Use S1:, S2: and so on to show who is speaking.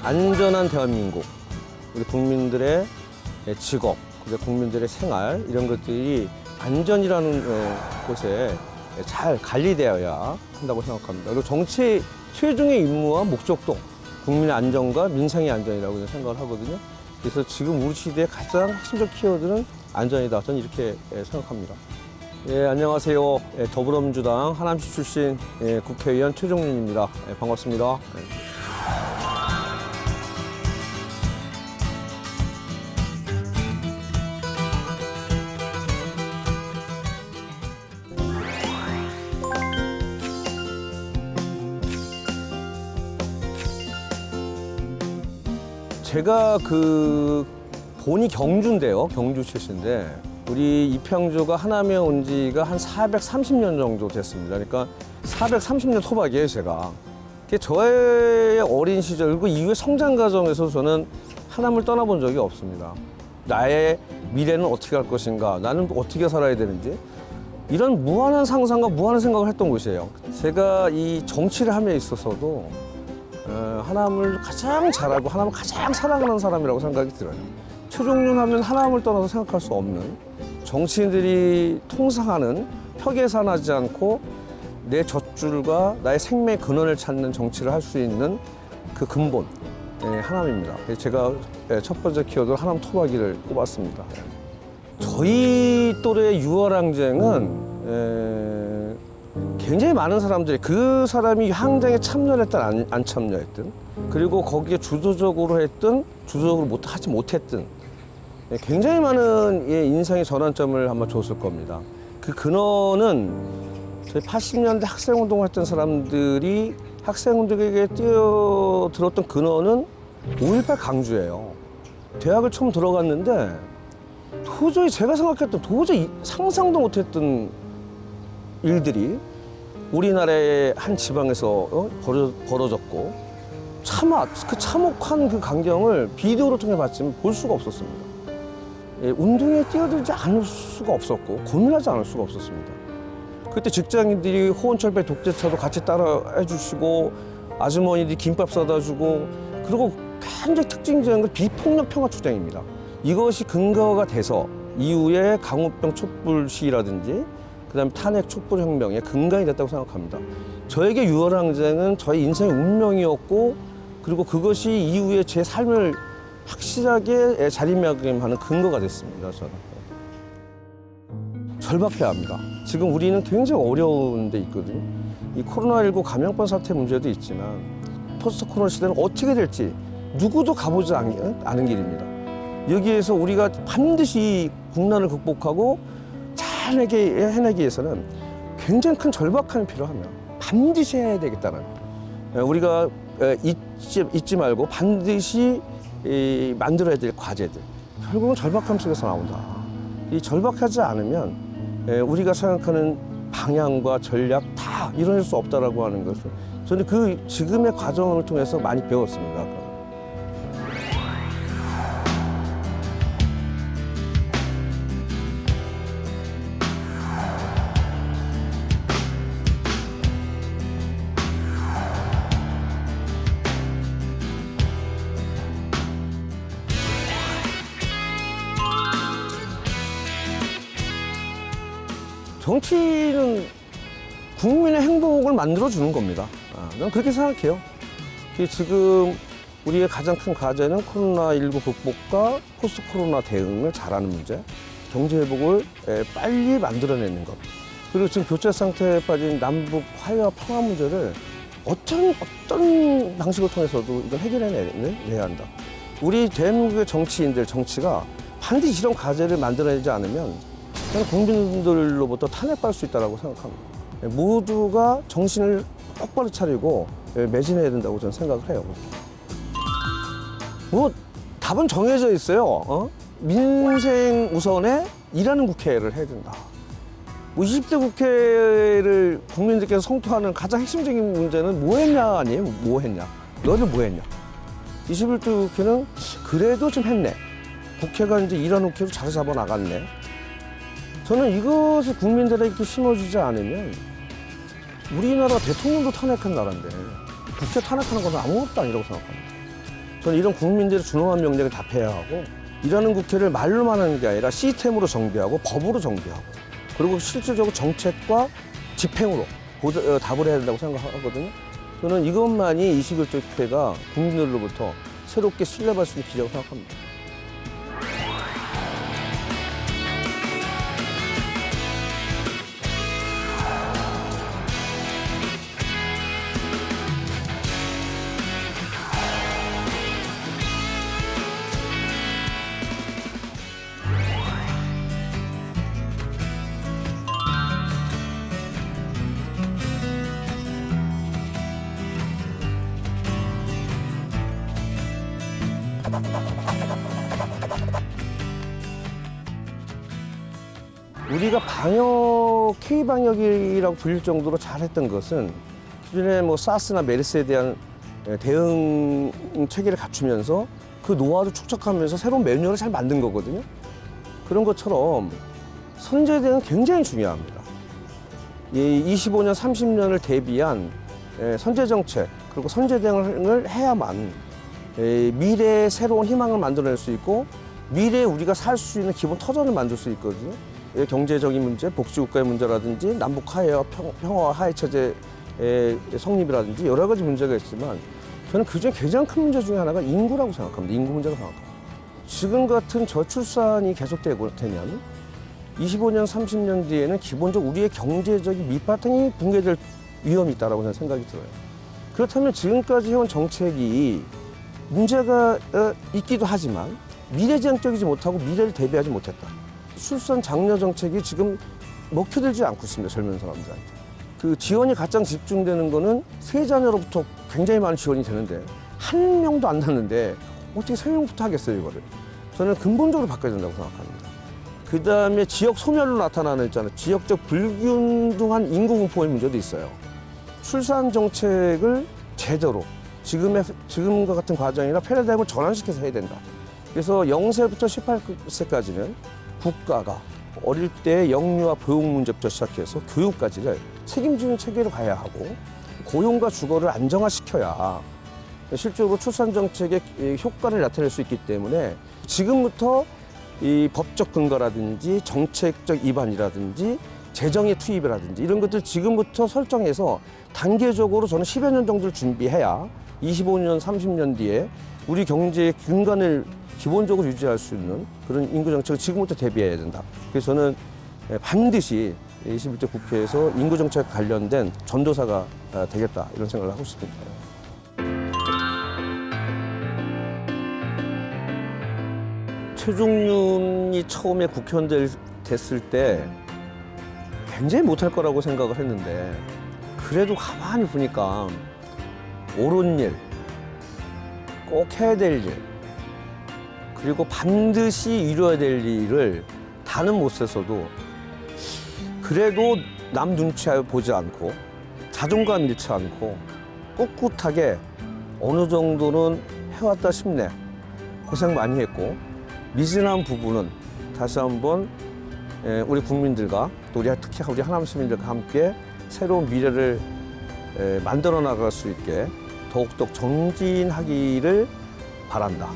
S1: 안전한 대한민국, 우리 국민들의 직업, 그리고 국민들의 생활 이런 것들이 안전이라는 곳에 잘 관리되어야 한다고 생각합니다. 그리고 정치의 최종의 임무와 목적도 국민의 안전과 민생의 안전이라고 생각을 하거든요. 그래서 지금 우리 시대의 가장 핵심적 키워드는 안전이다. 저는 이렇게 생각합니다. 예, 안녕하세요. 더불어민주당 하남시 출신 국회의원 최종윤입니다. 반갑습니다. 제가 본이 경주인데요. 경주 출신인데 우리 이평주가 하남에 온 지가 한 430년 정도 됐습니다. 그러니까 430년 토박이에요, 제가. 저의 어린 시절, 그리고 이후의 성장 과정에서 저는 하남을 떠나본 적이 없습니다. 나의 미래는 어떻게 할 것인가, 나는 어떻게 살아야 되는지, 이런 무한한 상상과 무한한 생각을 했던 곳이에요. 제가 이 정치를 함에 있어서도 하남을 가장 잘하고 하남을 가장 사랑하는 사람이라고 생각이 들어요. 최종윤 하면 하남을 떠나서 생각할 수 없는, 정치인들이 통상하는 혁예산하지 않고 내 젖줄과 나의 생명의 근원을 찾는 정치를 할 수 있는 그 근본, 하남입니다. 그래서 제가 첫 번째 키워드로 하남 토박이를 꼽았습니다. 저희 또래 유월항쟁은 굉장히 많은 사람들이, 그 사람이 항쟁에 참여했든 안 참여했든, 그리고 거기에 주도적으로 했든 주도적으로 하지 못했든 굉장히 많은 인생의 전환점을 아마 줬을 겁니다. 그 근원은 저희 80년대 학생운동을 했던 사람들이 학생운동에게 뛰어들었던 근원은 5.18 강주예요. 대학을 처음 들어갔는데 도저히 제가 생각했던, 도저히 상상도 못했던 일들이 우리나라의 한 지방에서 벌어졌고, 그 참혹한 그 광경을 비디오로 통해 봤지만 볼 수가 없었습니다. 운동에 뛰어들지 않을 수가 없었고 고민하지 않을 수가 없었습니다. 그때 직장인들이 호원철배 독재차도 같이 따라 해주시고, 아주머니들이 김밥 사다 주고, 그리고 굉장히 특징적인 건 비폭력 평화투쟁입니다. 이것이 근거가 돼서 이후에 강우병 촛불 시위라든지 그다음에 탄핵 촛불혁명의 근간이 됐다고 생각합니다. 저에게 유월항쟁은 저의 인생의 운명이었고, 그리고 그것이 이후에 제 삶을 확실하게 자리매김하는 근거가 됐습니다. 저는 절박해야 합니다. 지금 우리는 굉장히 어려운 데 있거든요. 이 코로나19 감염병 사태 문제도 있지만 포스트 코로나 시대는 어떻게 될지 누구도 가보지 않은 길입니다. 여기에서 우리가 반드시 국난을 극복하고 잘 해내기 위해서는 굉장히 큰 절박함이 필요하며 반드시 해야 되겠다는, 우리가 잊지 말고 반드시 만들어야 될 과제들, 결국은 절박함 속에서 나온다. 이 절박하지 않으면 우리가 생각하는 방향과 전략 다 이뤄낼 수 없다라고 하는 것을 저는 그 지금의 과정을 통해서 많이 배웠습니다. 정치는 국민의 행복을 만들어주는 겁니다. 난 그렇게 생각해요. 지금 우리의 가장 큰 과제는 코로나19 극복과 포스트 코로나 대응을 잘하는 문제, 경제 회복을 빨리 만들어내는 것, 그리고 지금 교체 상태에 빠진 남북 화해와 평화 문제를 어떤 방식을 통해서도 이걸 해결해내야 한다. 우리 대한민국의 정치인들, 정치가 반드시 이런 과제를 만들어내지 않으면 저는 국민들로부터 탄핵받을 수 있다고 생각합니다. 모두가 정신을 똑바로 차리고 매진해야 된다고 저는 생각을 해요. 답은 정해져 있어요. 민생 우선에 일하는 국회를 해야 된다. 20대 국회를 국민들께서 성토하는 가장 핵심적인 문제는 뭐 했냐 아니에요? 뭐 했냐? 너를 뭐 했냐? 21대 국회는 그래도 좀 했네. 국회가 이제 일하는 국회로 자리 잡아 나갔네. 저는 이것을 국민들에게 심어주지 않으면 우리나라 대통령도 탄핵한 나라인데 국회 탄핵하는 건 아무것도 아니라고 생각합니다. 저는 이런 국민들의 준엄한 명령을 답해야 하고, 일하는 국회를 말로만 하는 게 아니라 시스템으로 정비하고 법으로 정비하고, 그리고 실질적으로 정책과 집행으로 답을 해야 된다고 생각하거든요. 저는 이것만이 21대 국회가 국민들로부터 새롭게 신뢰받을 수 있는 기회라고 생각합니다. 우리가 방역, K방역이라고 불릴 정도로 잘했던 것은 기존에 뭐 사스나 메르스에 대한 대응 체계를 갖추면서 그 노하우를 축적하면서 새로운 매뉴얼을 잘 만든 거거든요. 그런 것처럼 선제 대응은 굉장히 중요합니다. 이 25년, 30년을 대비한 선제 정책, 그리고 선제 대응을 해야만 미래의 새로운 희망을 만들어낼 수 있고, 미래에 우리가 살 수 있는 기본 터전을 만들 수 있거든요. 경제적인 문제, 복지국가의 문제라든지, 남북 화해와 평화와 하해 체제의 성립이라든지 여러 가지 문제가 있지만, 저는 그중에 가장 큰 문제 중에 하나가 인구라고 생각합니다. 인구 문제라고 생각합니다. 지금 같은 저출산이 계속되고 되면 25년, 30년 뒤에는 기본적으로 우리의 경제적인 밑바탕이 붕괴될 위험이 있다고 저는 생각이 들어요. 그렇다면 지금까지 해온 정책이 문제가 있기도 하지만 미래지향적이지 못하고 미래를 대비하지 못했다. 출산 장려 정책이 지금 먹혀들지 않고 있습니다. 젊은 사람들한테. 그 지원이 가장 집중되는 거는 세 자녀로부터 굉장히 많은 지원이 되는데 한 명도 안 낳는데 어떻게 세 명부터 하겠어요, 이거를. 저는 근본적으로 바꿔야 된다고 생각합니다. 그 다음에 지역 소멸로 나타나는 있잖아요. 지역적 불균등한 인구 분포의 문제도 있어요. 출산 정책을 제대로 지금과 같은 과정이나 패러다임을 전환시켜서 해야 된다. 그래서 0세부터 18세까지는 국가가 어릴 때 영유아 보육 문제부터 시작해서 교육까지를 책임지는 체계로 가야 하고, 고용과 주거를 안정화시켜야 실제로 출산 정책의 효과를 나타낼 수 있기 때문에 지금부터 이 법적 근거라든지 정책적 입안이라든지 재정의 투입이라든지 이런 것들 지금부터 설정해서 단계적으로 저는 10여 년 정도를 준비해야 25년, 30년 뒤에 우리 경제의 근간을 기본적으로 유지할 수 있는 그런 인구 정책을 지금부터 대비해야 된다. 그래서 저는 반드시 21대 국회에서 인구 정책 관련된 전도사가 되겠다, 이런 생각을 하고 있습니다. 최종윤이 처음에 국회의원 됐을 때 굉장히 못할 거라고 생각을 했는데, 그래도 가만히 보니까 옳은 일, 꼭 해야 될 일, 그리고 반드시 이루어야 될 일을 다는 못해서도 그래도 남 눈치 보지 않고 자존감 잃지 않고 꿋꿋하게 어느 정도는 해왔다 싶네. 고생 많이 했고, 미진한 부분은 다시 한번 우리 국민들과 또 특히 우리 하남 시민들과 함께 새로운 미래를 만들어 나갈 수 있게 더욱더 정진하기를 바란다.